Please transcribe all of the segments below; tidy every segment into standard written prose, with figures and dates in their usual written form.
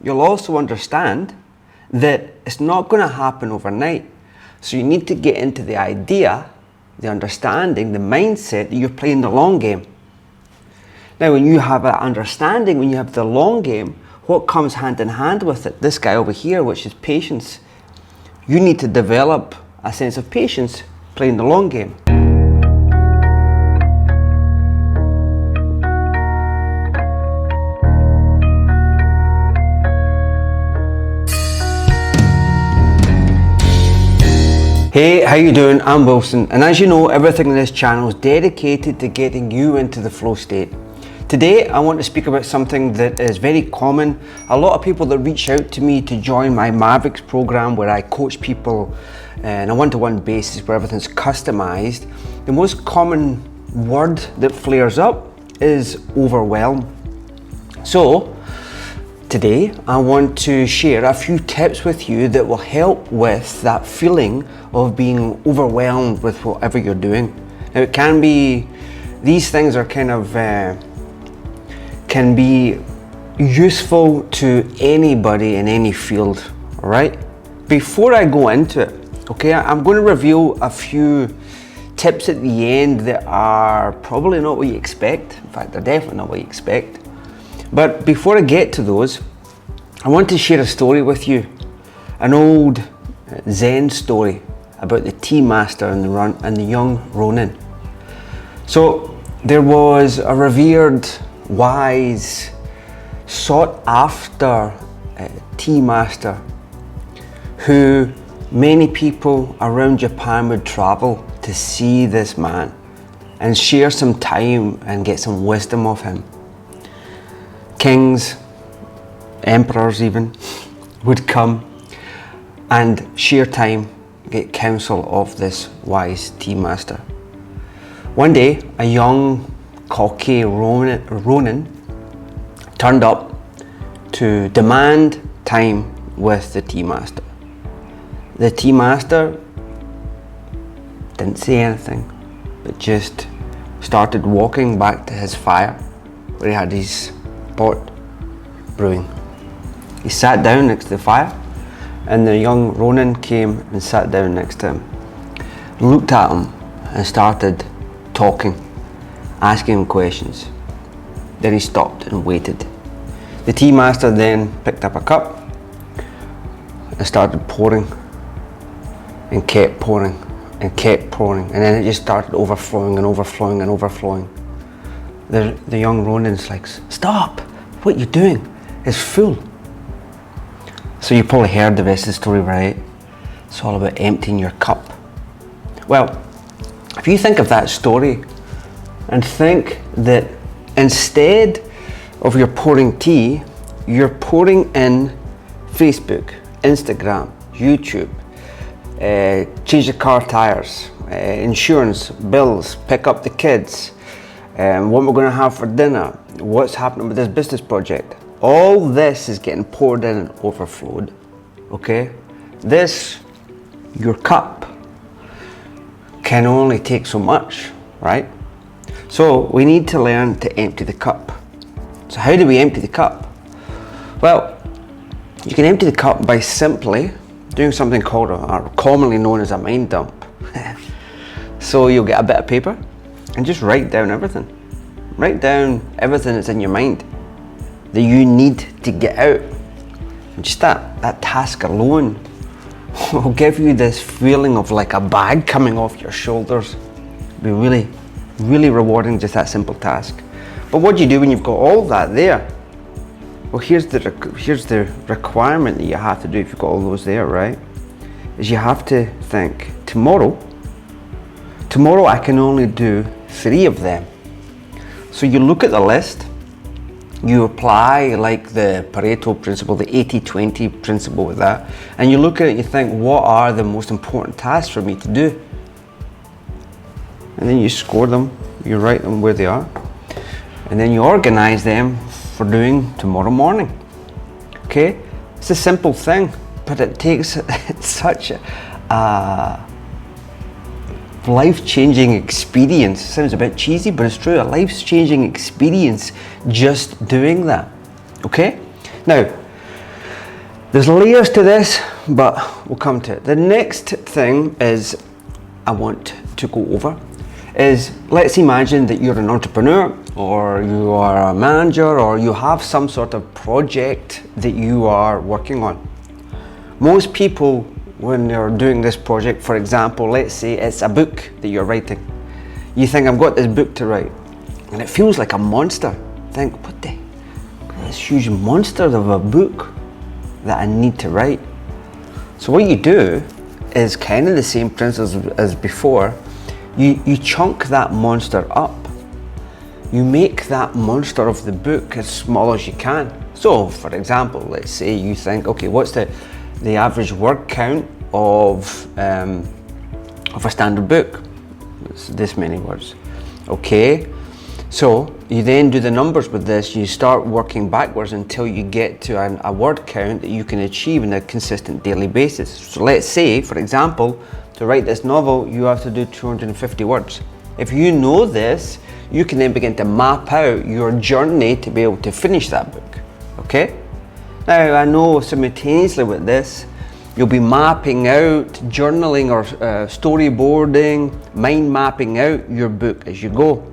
you'll also understand that it's not going to happen overnight. So you need to get into the idea, the understanding, the mindset that you're playing the long game. Now, when you have that understanding, when you have the long game, what comes hand in hand with it? This guy over here, which is patience. You need to develop a sense of patience playing the long game. Hey, how you doing? I'm Wilson, and as you know, everything in this channel is dedicated to getting you into the flow state. Today, I want to speak about something that is very common. A lot of people that reach out to me to join my Mavericks program, where I coach people on a one-to-one basis where everything's customized. The most common word that flares up is overwhelm. So, today, I want to share a few tips with you that will help with that feeling of being overwhelmed with whatever you're doing. Now, it can be, these things are kind of, can be useful to anybody in any field, all right? Before I go into it, okay, I'm going to reveal a few tips at the end that are probably not what you expect. In fact, they're definitely not what you expect. But before I get to those, I want to share a story with you, an old Zen story about the tea master and the young Ronin. So there was a revered, wise, sought after tea master who many people around Japan would travel to see this man and share some time and get some wisdom of him. Kings, emperors even, would come and share time, get counsel of this wise tea master. One day, a young, cocky Ronin turned up to demand time with the tea master. The tea master didn't say anything, but just started walking back to his fire, where he had his pot brewing. He sat down next to the fire, and the young Ronin came and sat down next to him, looked at him and started talking, asking him questions. Then he stopped and waited. The tea master then picked up a cup and started pouring, and kept pouring and kept pouring, and then it just started overflowing and overflowing and overflowing. The young Ronin's like, "Stop! What you're doing is full." So you probably heard the rest of the story, right? It's all about emptying your cup. Well, if you think of that story and think that instead of your pouring tea, you're pouring in Facebook, Instagram, YouTube, change the car tires, insurance, bills, pick up the kids, what we're going to have for dinner, what's happening with this business project. All this is getting poured in and overflowed, okay? This, your cup, can only take so much, right? So we need to learn to empty the cup. So how do we empty the cup? Well, you can empty the cup by simply doing something called, or commonly known as, a mind dump. So you'll get a bit of paper and just write down everything. Write down everything that's in your mind that you need to get out. And just that task alone will give you this feeling of like a bag coming off your shoulders. It'll be really, really rewarding, just that simple task. But what do you do when you've got all that there? Well, here's the requirement that you have to do if you've got all those there, right? Is you have to think, tomorrow I can only do 3 of them. So you look at the list, you apply like the Pareto principle, the 80-20 principle with that, and you look at it and you think, what are the most important tasks for me to do? And then you score them, you write them where they are, and then you organize them for doing tomorrow morning. Okay? It's a simple thing, but it takes such a life-changing experience. It sounds a bit cheesy, but it's true. A life-changing experience just doing that. Okay? Now, There's layers to this, but we'll come to it. The next thing is I want to go over is, let's imagine that you're an entrepreneur or you are a manager or you have some sort of project that you are working on. Most people, when they're doing this project, for example, let's say it's a book that you're writing. You think, I've got this book to write, and it feels like a monster. Think, what the, this huge monster of a book that I need to write. So what you do is kind of the same principle as before. You chunk that monster up. You make that monster of the book as small as you can. So for example, let's say you think, okay, what's the average word count of a standard book? It's this many words. Okay, so you then do the numbers with this. You start working backwards until you get to a word count that you can achieve on a consistent daily basis. So let's say, for example, to write this novel, you have to do 250 words. If you know this, you can then begin to map out your journey to be able to finish that book. Okay? Now, I know simultaneously with this, you'll be mapping out, journaling or storyboarding, mind mapping out your book as you go.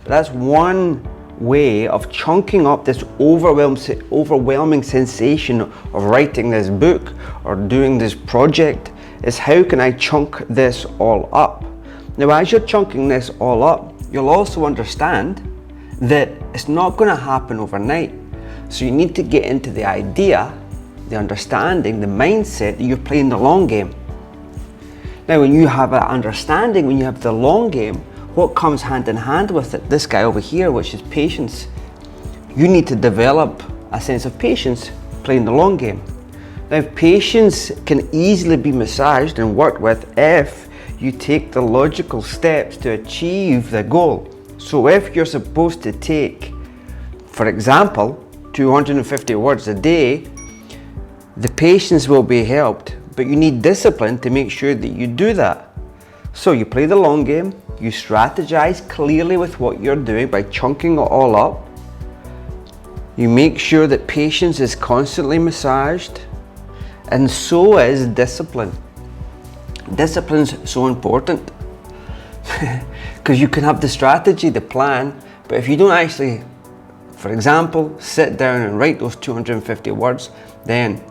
But that's one way of chunking up this overwhelming sensation of writing this book or doing this project, is how can I chunk this all up? Now, as you're chunking this all up, you'll also understand that it's not going to happen overnight. So you need to get into the idea, the understanding, the mindset that you're playing the long game. Now, when you have that understanding, when you have the long game, what comes hand in hand with it? This guy over here, which is patience. You need to develop a sense of patience playing the long game. Now, patience can easily be massaged and worked with if you take the logical steps to achieve the goal. So if you're supposed to take, for example, 250 words a day, the patience will be helped, but you need discipline to make sure that you do that. So you play the long game, you strategize clearly with what you're doing by chunking it all up. You make sure that patience is constantly massaged, and so is discipline. Discipline's so important because you can have the strategy, the plan, but if you don't actually, for example, sit down and write those 250 words, then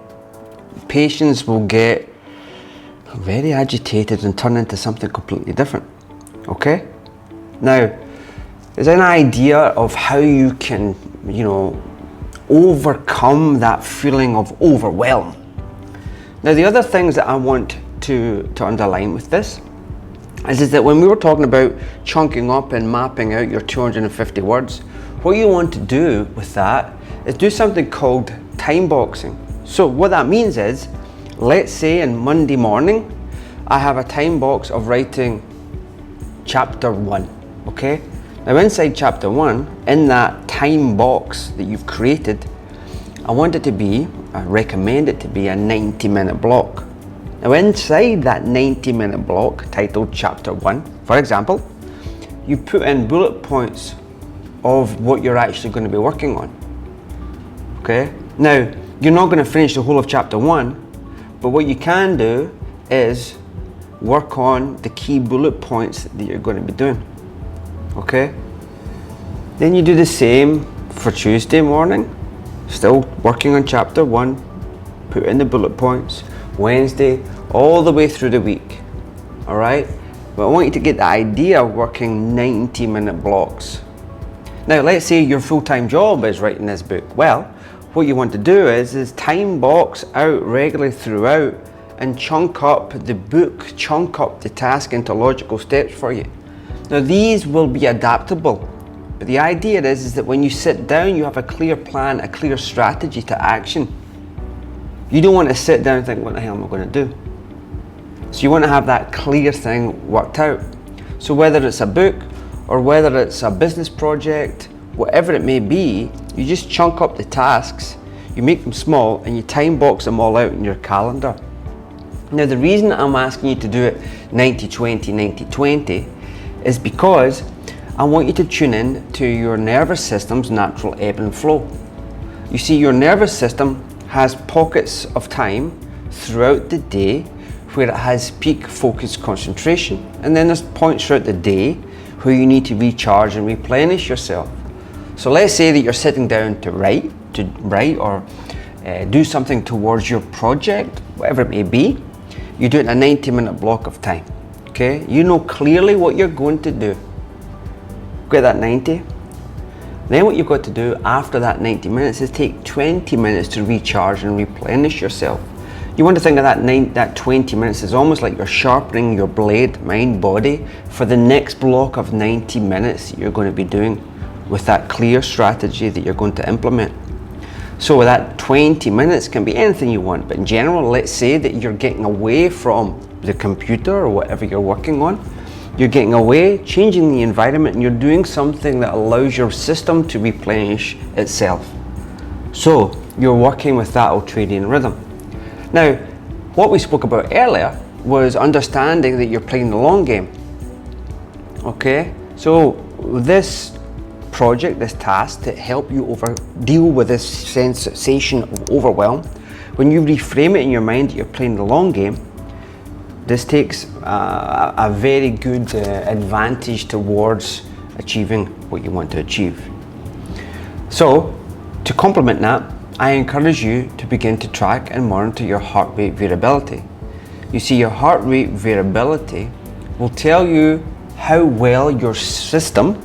patience will get very agitated and turn into something completely different. Okay? Now, there's an idea of how you can, overcome that feeling of overwhelm. Now, the other things that I want to underline with this is that when we were talking about chunking up and mapping out your 250 words, what you want to do with that is do something called time boxing. So what that means is, let's say on Monday morning, I have a time box of writing chapter 1, okay? Now inside chapter 1, in that time box that you've created, I recommend it to be a 90-minute block. Now inside that 90-minute block titled chapter 1, for example, you put in bullet points of what you're actually going to be working on. Okay? Now, you're not going to finish the whole of chapter 1, but what you can do is work on the key bullet points that you're going to be doing. Okay? Then you do the same for Tuesday morning, still working on chapter 1, put in the bullet points, Wednesday, all the way through the week. Alright? But I want you to get the idea of working 90-minute blocks. Now, let's say your full-time job is writing this book. Well, what you want to do is time box out regularly throughout and chunk up the book, chunk up the task into logical steps for you. Now, these will be adaptable, but the idea is that when you sit down, you have a clear plan, a clear strategy to action. You don't want to sit down and think, what the hell am I going to do? So you want to have that clear thing worked out. So whether it's a book or whether it's a business project, whatever it may be, you just chunk up the tasks, you make them small, and you time box them all out in your calendar. Now, the reason I'm asking you to do it 90-20, 90-20 is because I want you to tune in to your nervous system's natural ebb and flow. You see, your nervous system has pockets of time throughout the day where it has peak focused concentration, and then there's points throughout the day where you need to recharge and replenish yourself. So let's say that you're sitting down to write or do something towards your project, whatever it may be. You do it in a 90-minute block of time. Okay, you know clearly what you're going to do. Get that 90. Then what you've got to do after that 90 minutes is take 20 minutes to recharge and replenish yourself. You want to think of that 20 minutes as almost like you're sharpening your blade, mind, body, for the next block of 90 minutes that you're going to be doing with that clear strategy that you're going to implement. So that 20 minutes can be anything you want, but in general, let's say that you're getting away from the computer or whatever you're working on. You're getting away, changing the environment, and you're doing something that allows your system to replenish itself. So you're working with that ultradian rhythm. Now, what we spoke about earlier was understanding that you're playing the long game. Okay, so this project, this task to help you deal with this sensation of overwhelm, when you reframe it in your mind that you're playing the long game, this takes a very good advantage towards achieving what you want to achieve. So, to complement that, I encourage you to begin to track and monitor your heart rate variability. You see, your heart rate variability will tell you how well your system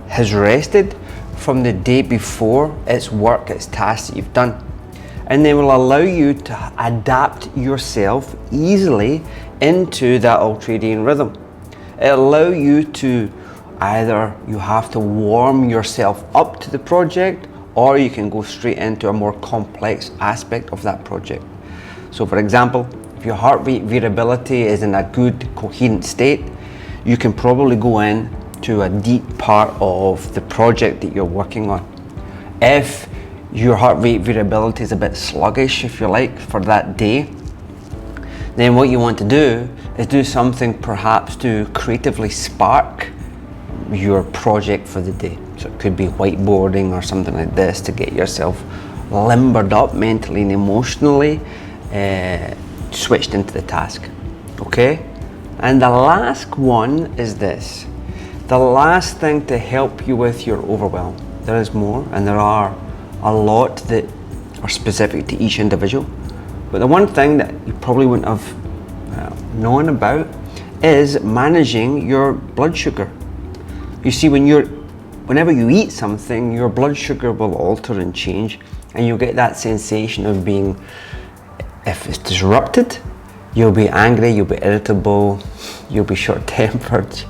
has rested from the day before its work, its tasks that you've done. And they will allow you to adapt yourself easily into that ultradian rhythm. It'll allow you to either you have to warm yourself up to the project, or you can go straight into a more complex aspect of that project. So for example, if your heart rate variability is in a good coherent state, you can probably go in to a deep part of the project that you're working on. If your heart rate variability is a bit sluggish, if you like, for that day, then what you want to do is do something perhaps to creatively spark your project for the day. So it could be whiteboarding or something like this to get yourself limbered up mentally and emotionally, switched into the task. Okay? And the last one is this. The last thing to help you with your overwhelm. There is more, and there are a lot that are specific to each individual. But the one thing that you probably wouldn't have known about is managing your blood sugar. You see, whenever you eat something, your blood sugar will alter and change, and you'll get that sensation of being, if it's disrupted, you'll be angry, you'll be irritable, you'll be short-tempered,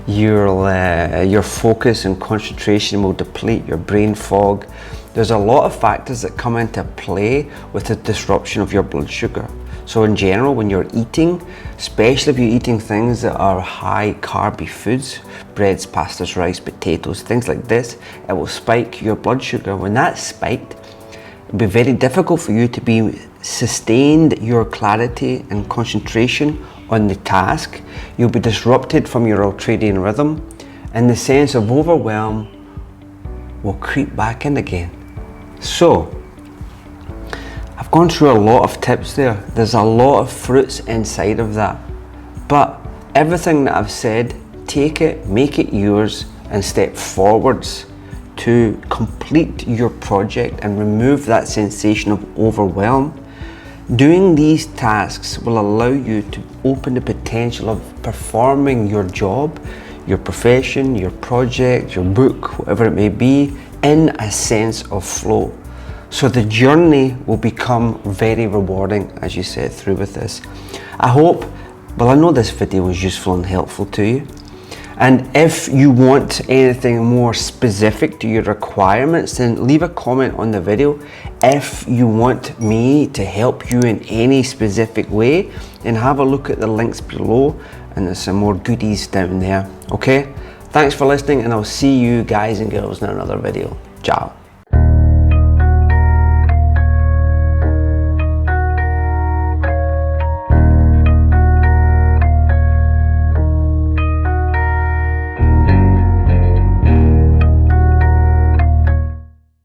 your focus and concentration will deplete, your brain fog. There's a lot of factors that come into play with the disruption of your blood sugar. So in general, when you're eating, especially if you're eating things that are high carby foods, breads, pastas, rice, potatoes, things like this, it will spike your blood sugar. When that's spiked, it'll be very difficult for you to be sustained your clarity and concentration on the task. You'll be disrupted from your ultradian rhythm, and the sense of overwhelm will creep back in again. So, I've gone through a lot of tips there. There's a lot of fruits inside of that. But everything that I've said, take it, make it yours, and step forwards to complete your project and remove that sensation of overwhelm. Doing these tasks will allow you to open the potential of performing your job, your profession, your project, your book, whatever it may be, in a sense of flow. So the journey will become very rewarding as you set through with this. I know this video was useful and helpful to you. And if you want anything more specific to your requirements, then leave a comment on the video. If you want me to help you in any specific way, then have a look at the links below, and there's some more goodies down there. Okay? Thanks for listening, and I'll see you guys and girls in another video. Ciao.